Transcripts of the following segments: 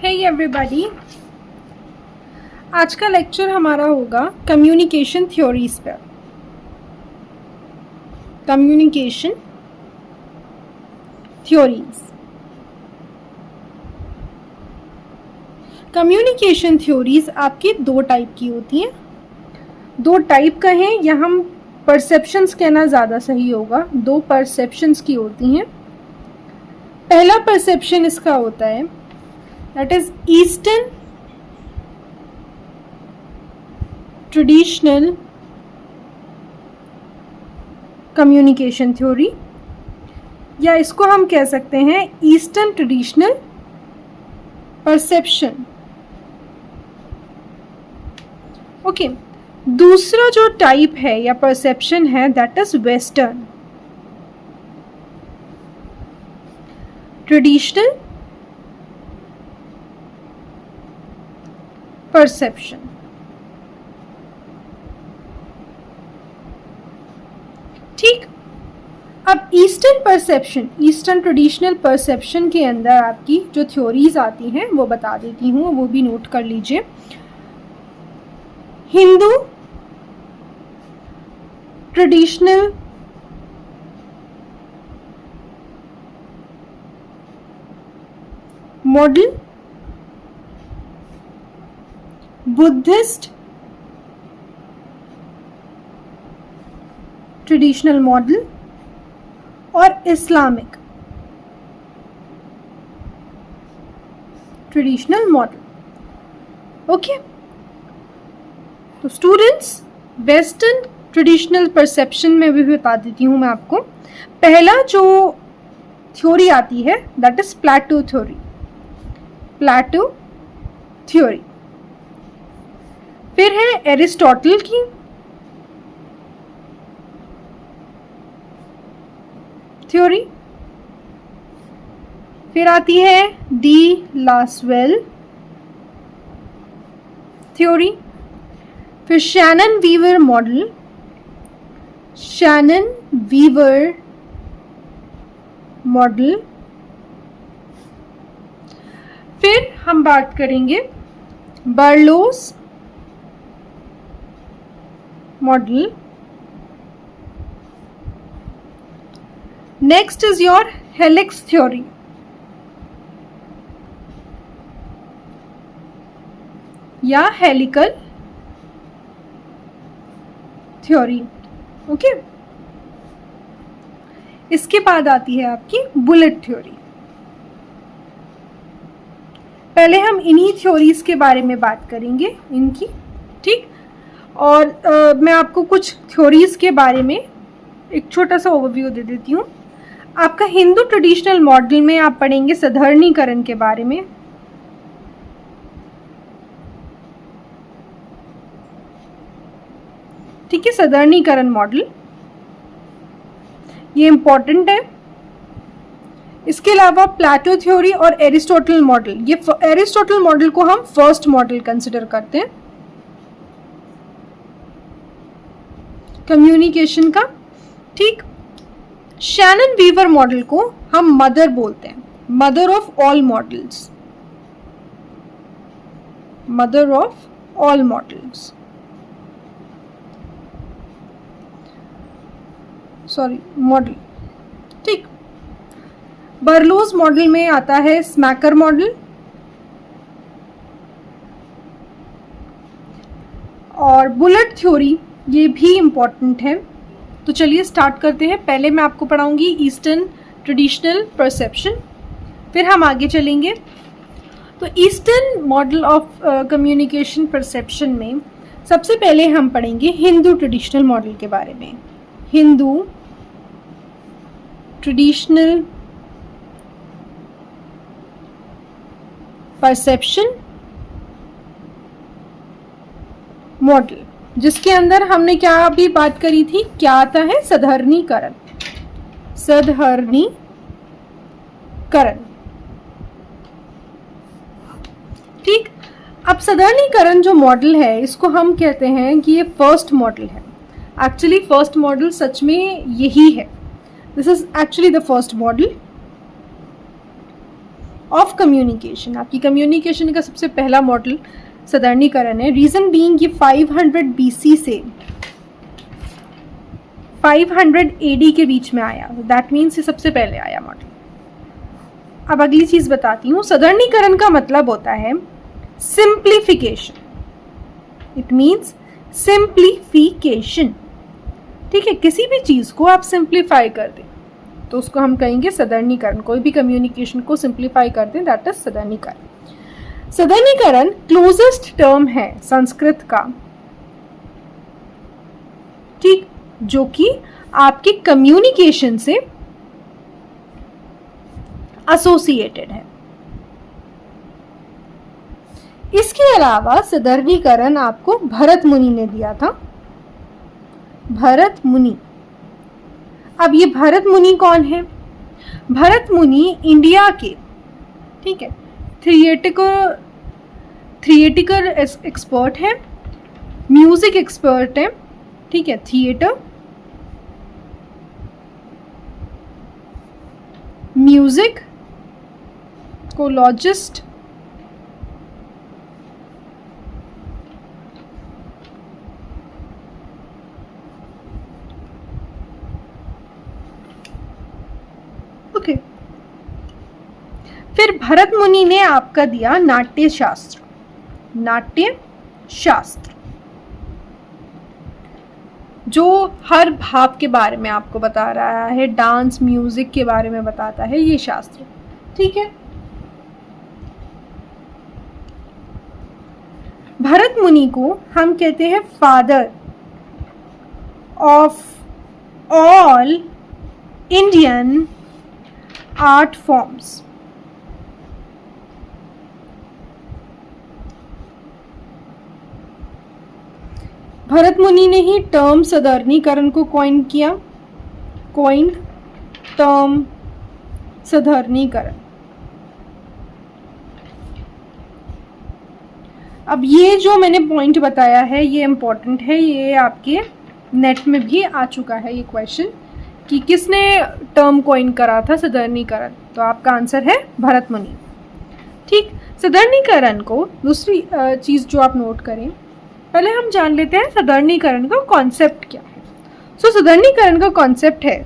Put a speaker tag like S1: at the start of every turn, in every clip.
S1: Hey everybody, आज का lecture हमारा होगा कम्युनिकेशन थ्योरीज पर। Communication theories. कम्युनिकेशन थ्योरीज आपकी दो टाइप की होती हैं। दो टाइप कहें या हम परसेप्शंस कहना ज़्यादा सही होगा। दो परसेप्शंस की होती हैं। पहला परसेप्शन इसका होता है that is Eastern traditional communication theory, या इसको हम कह सकते हैं ईस्टर्न ट्रेडिशनल परसेप्शन। ओके, दूसरा जो टाइप है या परसेप्शन है that is western traditional perception. ठीक, अब eastern perception, eastern traditional perception के अंदर आपकी जो थ्योरीज आती हैं वो बता देती हूँ, वो भी नोट कर लीजिए। Hindu traditional model, Buddhist traditional model और इस्लामिक ट्रेडिशनल मॉडल। ओके, तो स्टूडेंट्स, वेस्टर्न ट्रेडिशनल परसेप्शन में भी बता देती हूं मैं आपको। पहला जो थ्योरी आती है that is Plato theory. Plato theory. फिर है एरिस्टोटल की थ्योरी। फिर आती है डी लासवेल थ्योरी। फिर Shannon Weaver model, Shannon Weaver model. फिर हम बात करेंगे Berlo's model. Next is your helix theory. या हेलिकल थ्योरी। ओके, इसके बाद आती है आपकी बुलेट थ्योरी। पहले हम इन्हीं थ्योरीज के बारे में बात करेंगे, इनकी। ठीक, और मैं आपको कुछ थ्योरीज के बारे में एक छोटा सा ओवरव्यू दे देती हूँ। आपका हिंदू ट्रेडिशनल मॉडल में आप पढ़ेंगे साधारणीकरण के बारे में। ठीक है, साधारणीकरण मॉडल ये इंपॉर्टेंट है। इसके अलावा प्लेटो थ्योरी और एरिस्टोटल मॉडल, ये एरिस्टोटल मॉडल को हम फर्स्ट मॉडल कंसिडर करते हैं कम्युनिकेशन का। ठीक, शैनन वीवर मॉडल को हम मदर बोलते हैं, mother of all models, mother of all models, sorry model. ठीक, बर्लोस मॉडल में आता है स्मैकर मॉडल। और बुलेट थ्योरी ये भी इंपॉर्टेंट है। तो चलिए स्टार्ट करते हैं। पहले मैं आपको पढ़ाऊंगी ईस्टर्न ट्रेडिशनल परसेप्शन, फिर हम आगे चलेंगे। तो eastern model of communication perception में सबसे पहले हम पढ़ेंगे हिंदू ट्रेडिशनल मॉडल के बारे में। हिंदू ट्रेडिशनल परसेप्शन मॉडल, जिसके अंदर हमने क्या अभी बात करी थी, क्या आता है, साधारणीकरण। साधारणीकरण। ठीक, अब साधारणीकरण जो मॉडल है इसको हम कहते हैं कि ये फर्स्ट मॉडल है। एक्चुअली फर्स्ट मॉडल सच में यही है, this is actually the first model. Of communication, आपकी कम्युनिकेशन का सबसे पहला मॉडल सदर्णीकरण है। रीजन बीइंग ये 500 BC से 500 AD के बीच में आया, दैट मीन्स ये सबसे पहले आया मॉडल। अब अगली चीज बताती हूँ, सदर्णीकरण का मतलब होता है सिंप्लीफिकेशन, इट मीन्स सिंप्लीफिकेशन। ठीक है, किसी भी चीज को आप सिंप्लीफाई कर दें तो उसको हम कहेंगे सदर्णीकरण। कोई भी कम्युनिकेशन को सिंप्लीफाई कर दें, दैट इज सदर्णीकरण। सदर्णीकरण क्लोजेस्ट टर्म है संस्कृत का, ठीक, जो कि आपकी कम्युनिकेशन से एसोसिएटेड है। इसके अलावा सदर्णीकरण आपको भरत मुनि ने दिया था, भरत मुनि। अब ये भरत मुनि कौन है? भरत मुनि इंडिया के, ठीक है, थिएटिकल एक्सपर्ट है, म्यूजिक एक्सपर्ट है, ठीक है, थिएटर, म्यूजिक कोलॉजिस्ट, ओके। फिर भरत मुनि ने आपका दिया नाट्य शास्त्र, नाट्य शास्त्र जो हर भाव के बारे में आपको बता रहा है, डांस म्यूजिक के बारे में बताता है ये शास्त्र, ठीक है। भरत मुनि को हम कहते हैं father of all Indian art forms. Bharat मुनि ने ही टर्म सदर्णीकरण को कॉइन किया, कॉइंड टर्म सदर्णीकरण। अब ये जो मैंने पॉइंट बताया है ये इंपॉर्टेंट है, ये आपके नेट में भी आ चुका है ये क्वेश्चन कि किसने टर्म कॉइन करा था सदर्णीकरण, तो आपका आंसर है भरत मुनि, ठीक। सदर्णीकरण को दूसरी चीज जो आप नोट करें, पहले हम जान लेते हैं सदर्णीकरण का कॉन्सेप्ट क्या है। सो सदर्णीकरण का कॉन्सेप्ट है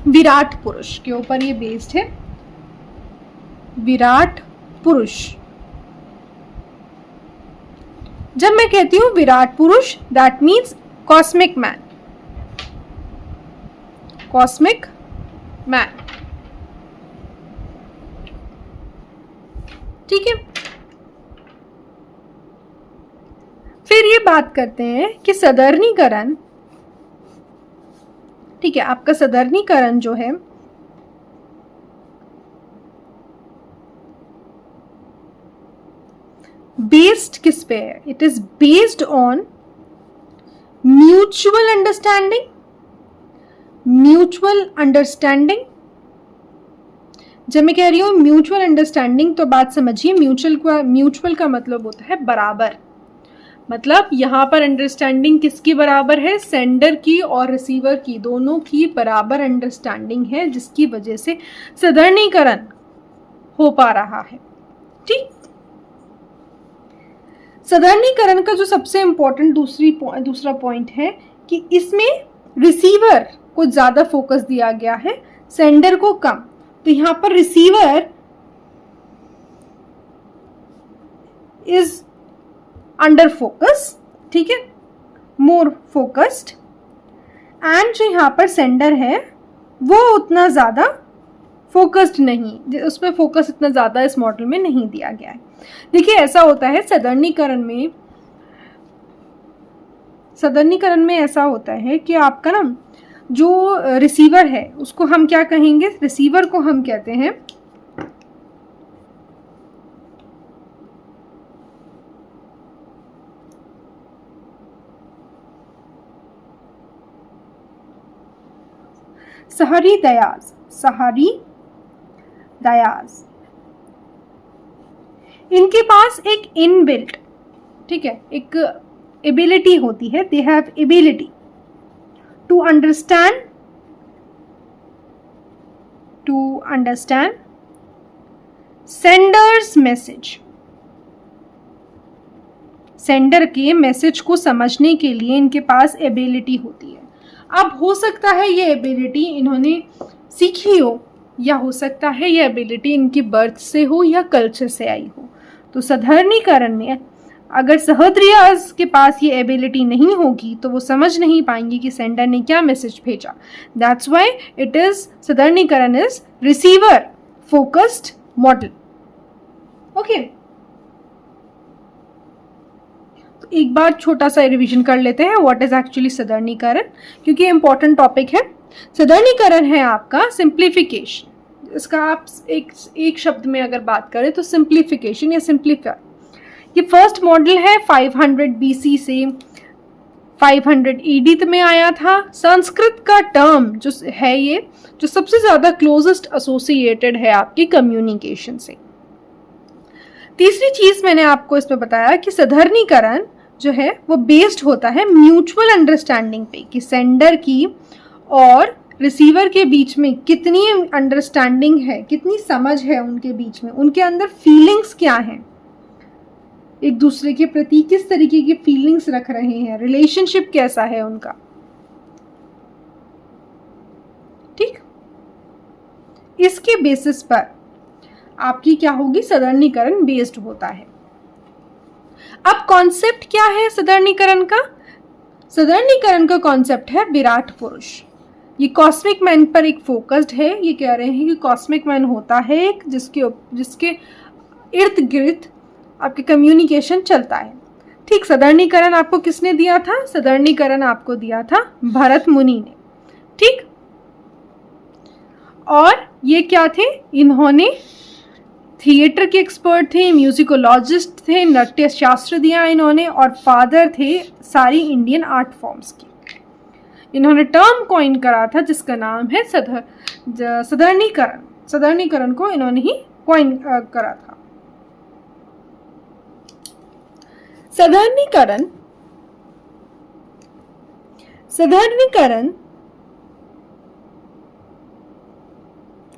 S1: विराट पुरुष के ऊपर ये बेस्ड है, विराट पुरुष। जब मैं कहती हूं विराट पुरुष, that means cosmic man, cosmic man, ठीक है। फिर ये बात करते हैं कि सदर्णीकरण, ठीक है, आपका सदर्णीकरण जो है बेस्ड किस पे है? It is based on mutual understanding, mutual understanding. जब मैं कह रही हूं म्यूचुअल अंडरस्टैंडिंग तो बात समझिए, म्यूचुअल का मतलब होता है बराबर, मतलब यहां पर अंडरस्टैंडिंग किसकी बराबर है? सेंडर की और रिसीवर की, दोनों की बराबर अंडरस्टैंडिंग है, जिसकी वजह से सदर्णीकरण हो पा रहा है, ठीक। सदर्णीकरण का जो सबसे इंपॉर्टेंट दूसरा पॉइंट है कि इसमें रिसीवर को ज्यादा फोकस दिया गया है, सेंडर को कम। तो यहां पर रिसीवर इज अंडर फोकस, ठीक है, मोर फोकस्ड, एंड जो यहाँ पर सेंडर है वो उतना ज़्यादा फोकस्ड नहीं, उसमें फोकस इतना ज़्यादा इस मॉडल में नहीं दिया गया है। देखिए ऐसा होता है सदर्णीकरण में ऐसा होता है कि आपका ना जो रिसीवर है उसको हम क्या कहेंगे? रिसीवर को हम कहते हैं सहारी दयाज, सहारी दयाज। इनके पास एक इनबिल्ट, ठीक है, एक एबिलिटी होती है, they have ability to understand sender's message, sender के मैसेज को समझने के लिए इनके पास एबिलिटी होती है। अब हो सकता है ये एबिलिटी इन्होंने सीखी हो, या हो सकता है ये एबिलिटी इनकी बर्थ से हो या कल्चर से आई हो। तो साधारणीकरण में अगर सहृदयास के पास ये एबिलिटी नहीं होगी तो वो समझ नहीं पाएंगे कि सेंडर ने क्या मैसेज भेजा। दैट्स व्हाई इट इज साधारणीकरण is receiver focused model. Okay, तो एक बार छोटा सा रिवीजन कर लेते हैं व्हाट इज एक्चुअली साधारणीकरण, क्योंकि इंपॉर्टेंट टॉपिक है। साधारणीकरण है आपका सिंप्लीफिकेशन। इसका आप एक शब्द में अगर बात करें तो सिंप्लीफिकेशन या सिंप्लीफाई। ये फर्स्ट मॉडल है 500 BC से 500 AD में आया था। संस्कृत का टर्म जो है ये, जो सबसे ज़्यादा क्लोजेस्ट एसोसिएटेड है आपकी कम्युनिकेशन से। तीसरी चीज़ मैंने आपको इसमें बताया कि साधारणीकरण जो है वो बेस्ड होता है म्यूचुअल अंडरस्टैंडिंग पे, कि सेंडर की और रिसीवर के बीच में कितनी अंडरस्टैंडिंग है, कितनी समझ है उनके बीच में, उनके अंदर फीलिंग्स क्या हैं, एक दूसरे के प्रति किस तरीके की फीलिंग्स रख रहे हैं, रिलेशनशिप कैसा है उनका। ठीक, इसके बेसिस पर आपकी क्या होगी, साधारणीकरण बेस्ड होता है। अब कॉन्सेप्ट क्या है साधारणीकरण का? साधारणीकरण का कॉन्सेप्ट है विराट पुरुष। ये कॉस्मिक मैन पर एक फोकस्ड है। ये कह रहे हैं कि कॉस्मिक मैन होता है एक जिसके इर्द गिर्द आपके कम्युनिकेशन चलता है। ठीक, साधारणीकरण आपको किसने दिया था? साधारणीकरण आपको दिया था भरत मुनि ने। ठीक, और ये क्या थे? इन्होंने थिएटर के एक्सपर्ट थे, म्यूजिकोलॉजिस्ट थे, नाट्य शास्त्र दिया इन्होंने, और फादर थे सारी इंडियन आर्ट फॉर्म्स की। इन्होंने टर्म कॉइन करा था जिसका नाम है साधारणीकरण। साधारणीकरण को इन्होंने ही कॉइन करा था। साधारणीकरण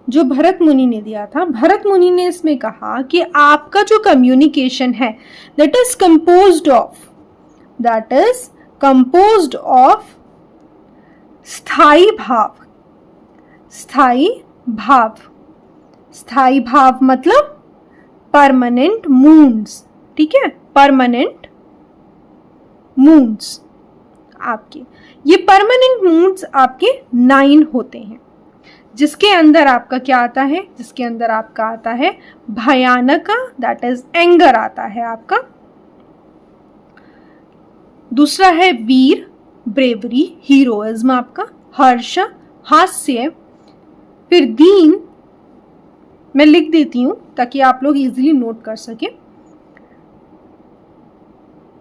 S1: जो भरत मुनि ने दिया था, भरत मुनि ने इसमें कहा कि आपका जो कम्युनिकेशन है दैट इज कंपोज्ड ऑफ स्थायी भाव। स्थायी भाव मतलब परमानेंट मूड्स। ठीक है, परमानेंट मूड्स आपके, ये परमानेंट मूड्स आपके 9 होते हैं, जिसके अंदर आपका क्या आता है? जिसके अंदर आपका आता है भयानक, दैट इज एंगर आता है आपका। दूसरा है वीर, ब्रेवरी, हीरोइज्म आपका। हर्ष, हास्य। फिर दीन, मैं लिख देती हूं ताकि आप लोग इजीली नोट कर सकें।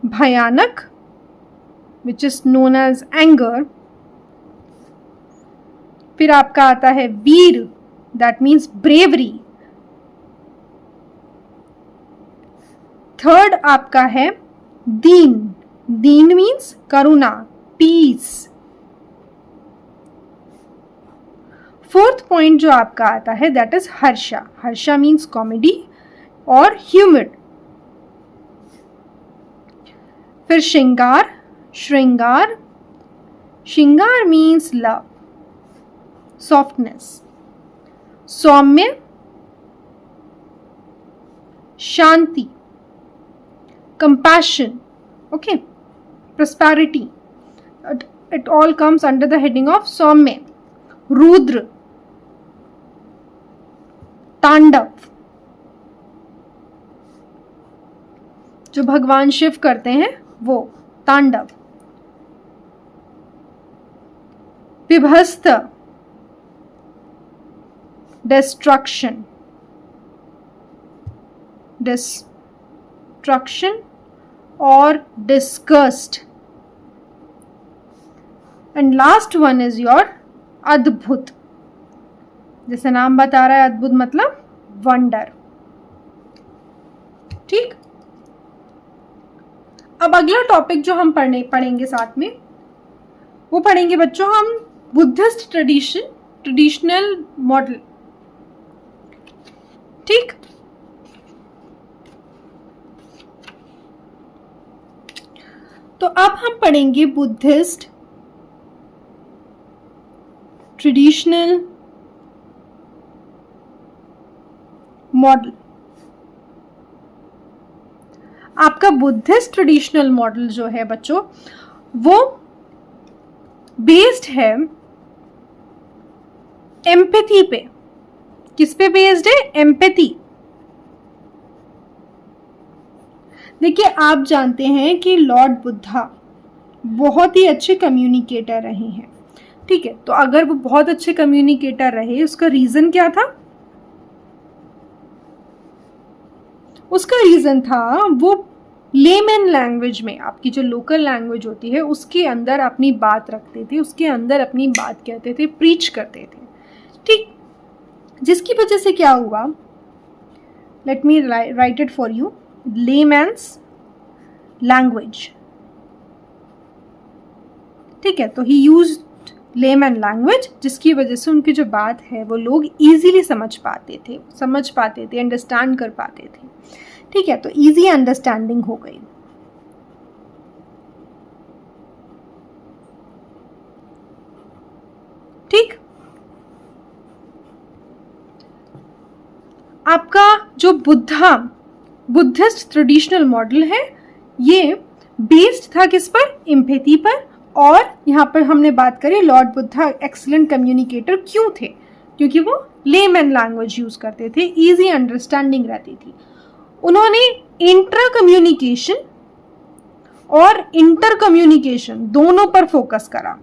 S1: भयानक, which is known as anger. फिर आपका आता है वीर, दैट मीन्स ब्रेवरी। थर्ड आपका है दीन। दीन मीन्स करुणा, पीस। फोर्थ पॉइंट जो आपका आता है दैट इज हर्षा। हर्षा मीन्स कॉमेडी और ह्यूमर। फिर श्रृंगार, श्रृंगार मीन्स लव, सॉफ्टनेस। सौम्य, शांति, compassion, okay, prosperity. It all comes under the heading of सौम्य। रुद्र, तांडव, जो भगवान शिव करते हैं वो तांडव। विभस्त, डिस्ट्रक्शन और disgust. And last one is your अद्भुत। जैसे नाम बता रहा है, अद्भुत मतलब वंडर। ठीक, अब अगला टॉपिक जो हम पढ़ेंगे साथ में, वो पढ़ेंगे बच्चों हम बुद्धिस्ट ट्रेडिशनल मॉडल। ठीक, तो अब हम पढ़ेंगे बुद्धिस्ट ट्रेडिशनल मॉडल। आपका बुद्धिस्ट ट्रेडिशनल मॉडल जो है बच्चों, वो बेस्ड है एम्पैथी पे। किस पे बेस्ड है? एम्पैथी। देखिए, आप जानते हैं कि लॉर्ड बुद्धा बहुत ही अच्छे कम्युनिकेटर रहे हैं, ठीक है। तो अगर वो बहुत अच्छे कम्युनिकेटर रहे, उसका रीजन क्या था? उसका रीजन था वो लेमन लैंग्वेज में, आपकी जो लोकल लैंग्वेज होती है उसके अंदर अपनी बात रखते थे, उसके अंदर अपनी बात कहते थे, प्रीच करते थे, ठीक। जिसकी वजह से क्या हुआ, let me right it for you, layman's language, ठीक है। तो ही यूज्ड लेमन लैंग्वेज, जिसकी वजह से उनकी जो बात है वो लोग इजीली समझ पाते थे, अंडरस्टैंड कर पाते थे, ठीक है। तो इजी अंडरस्टैंडिंग हो गई। ठीक। आपका जो बुद्धिस्ट ट्रेडिशनल मॉडल है, ये बेस्ड था किस पर? एम्पैथी पर। और यहाँ पर हमने बात करी लॉर्ड बुद्धा एक्सीलेंट कम्युनिकेटर क्यों थे? क्योंकि वो लेमैन लैंग्वेज यूज करते थे, इजी अंडरस्टैंडिंग रहती थी। उन्होंने इंट्रा कम्युनिकेशन और इंटर कम्युनिकेशन दोनों पर फोकस करा।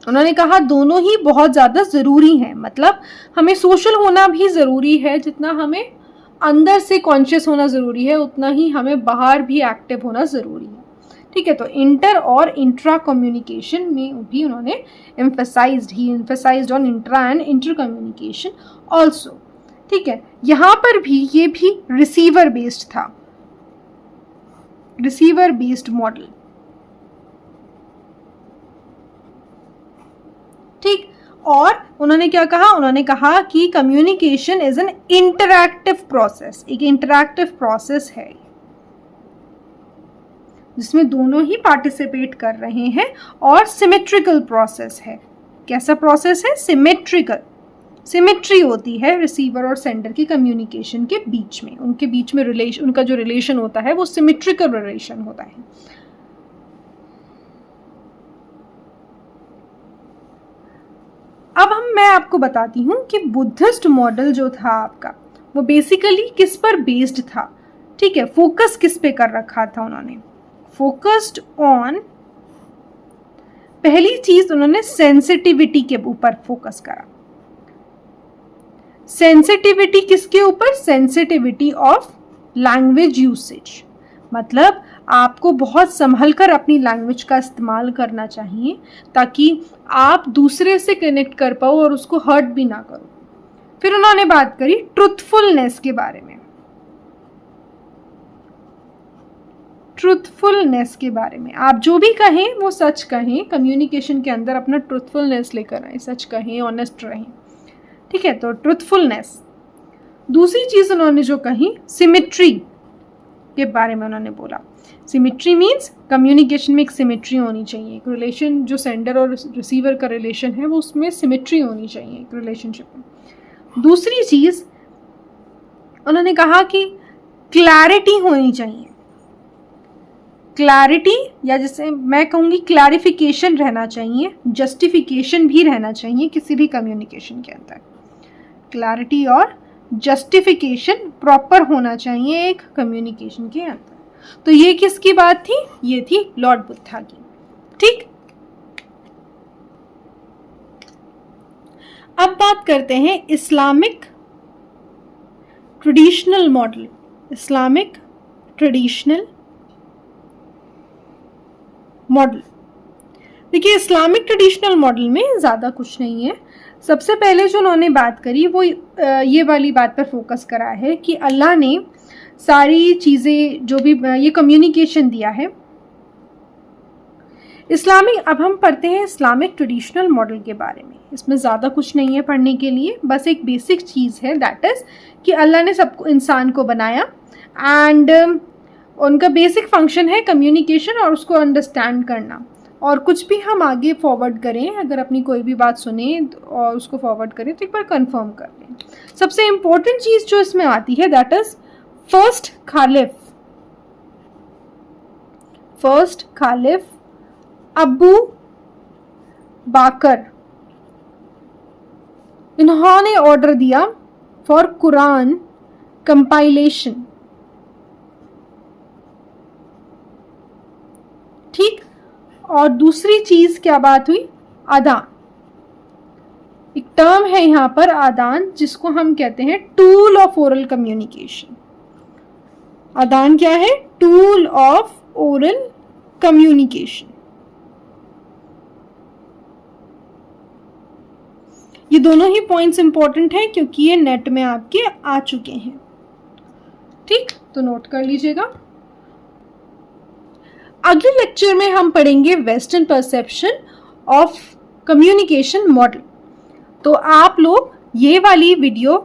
S1: उन्होंने कहा दोनों ही बहुत ज़्यादा ज़रूरी हैं, मतलब हमें सोशल होना भी ज़रूरी है, जितना हमें अंदर से कॉन्शियस होना ज़रूरी है उतना ही हमें बाहर भी एक्टिव होना ज़रूरी है, ठीक है। तो इंटर और इंट्रा कम्युनिकेशन में भी उन्होंने emphasised on intra and inter communication also, ठीक है। यहाँ पर भी ये भी रिसीवर बेस्ड था, रिसीवर बेस्ड मॉडल, ठीक। और उन्होंने क्या कहा? उन्होंने कहा कि communication is an interactive process, एक इंटरैक्टिव प्रोसेस है जिसमें दोनों ही पार्टिसिपेट कर रहे हैं, और सिमेट्रिकल प्रोसेस है। कैसा प्रोसेस है? सिमेट्रिकल। सिमेट्री होती है रिसीवर और सेंडर की कम्युनिकेशन के बीच में, उनके बीच में उनका जो रिलेशन होता है वो सिमेट्रिकल रिलेशन होता है। अब मैं आपको बताती हूँ कि बुद्धिस्ट मॉडल जो था आपका, वो बेसिकली किस पर बेस्ड था, ठीक है। फोकस किस पे कर रखा था उन्होंने? फोकस्ड ऑन, पहली चीज उन्होंने सेंसिटिविटी के ऊपर फोकस करा। सेंसिटिविटी किसके ऊपर? सेंसिटिविटी ऑफ लैंग्वेज यूसेज, मतलब आपको बहुत संभल कर अपनी लैंग्वेज का इस्तेमाल करना चाहिए ताकि आप दूसरे से कनेक्ट कर पाओ और उसको हर्ट भी ना करो। फिर उन्होंने बात करी ट्रुथफुलनेस के बारे में, ट्रुथफुलनेस के बारे में। आप जो भी कहें वो सच कहें, कम्युनिकेशन के अंदर अपना ट्रुथफुलनेस लेकर आए, सच कहें, ऑनेस्ट रहें, ठीक है। तो ट्रुथफुलनेस। दूसरी चीज उन्होंने जो कही, सिमेट्री के बारे में उन्होंने बोला। सिमेट्री मीन्स कम्युनिकेशन में एक सिमेट्री होनी चाहिए, एक रिलेशन जो सेंडर और रिसीवर का रिलेशन है वो उसमें सिमेट्री होनी चाहिए एक रिलेशनशिप में। दूसरी चीज उन्होंने कहा कि क्लैरिटी होनी चाहिए, क्लैरिटी, या जैसे मैं कहूँगी क्लैरिफिकेशन रहना चाहिए, जस्टिफिकेशन भी रहना चाहिए किसी भी कम्युनिकेशन के अंदर। क्लैरिटी और जस्टिफिकेशन प्रॉपर होना चाहिए एक कम्युनिकेशन के अंदर। तो ये किसकी बात थी? ये थी लॉर्ड बुद्धा की, ठीक। अब बात करते हैं Islamic traditional model. Islamic traditional model, देखिए इस्लामिक ट्रेडिशनल मॉडल में ज़्यादा कुछ नहीं है। सबसे पहले जो उन्होंने बात करी वो ये वाली बात पर फोकस करा है कि अल्लाह ने सारी चीज़ें जो भी ये कम्युनिकेशन दिया है इस्लामिक। अब हम पढ़ते हैं इस्लामिक ट्रेडिशनल मॉडल के बारे में। इसमें ज़्यादा कुछ नहीं है पढ़ने के लिए, बस एक बेसिक चीज़ है, दैट इज़ कि अल्लाह ने सबको, इंसान को बनाया, एंड उनका बेसिक फंक्शन है कम्युनिकेशन और उसको अंडरस्टैंड करना। और कुछ भी हम आगे फॉरवर्ड करें, अगर अपनी कोई भी बात सुने और उसको फॉरवर्ड करें तो एक बार कंफर्म कर लें। सबसे इम्पोर्टेंट चीज़ जो इसमें आती है दैट इज फर्स्ट खालिफ अबू बाकर, इन्होंने ऑर्डर दिया फॉर कुरान कंपाइलेशन। ठीक, और दूसरी चीज क्या बात हुई, आदान। एक टर्म है यहां पर आदान, जिसको हम कहते हैं टूल ऑफ ओरल कम्युनिकेशन। आदान क्या है, टूल ऑफ ओरल कम्युनिकेशन। ये दोनों ही पॉइंट्स इंपॉर्टेंट हैं क्योंकि ये नेट में आपके आ चुके हैं। ठीक, तो नोट कर लीजिएगा। अगले लेक्चर में हम पढ़ेंगे western perception of communication model. तो आप लोग ये वाली वीडियो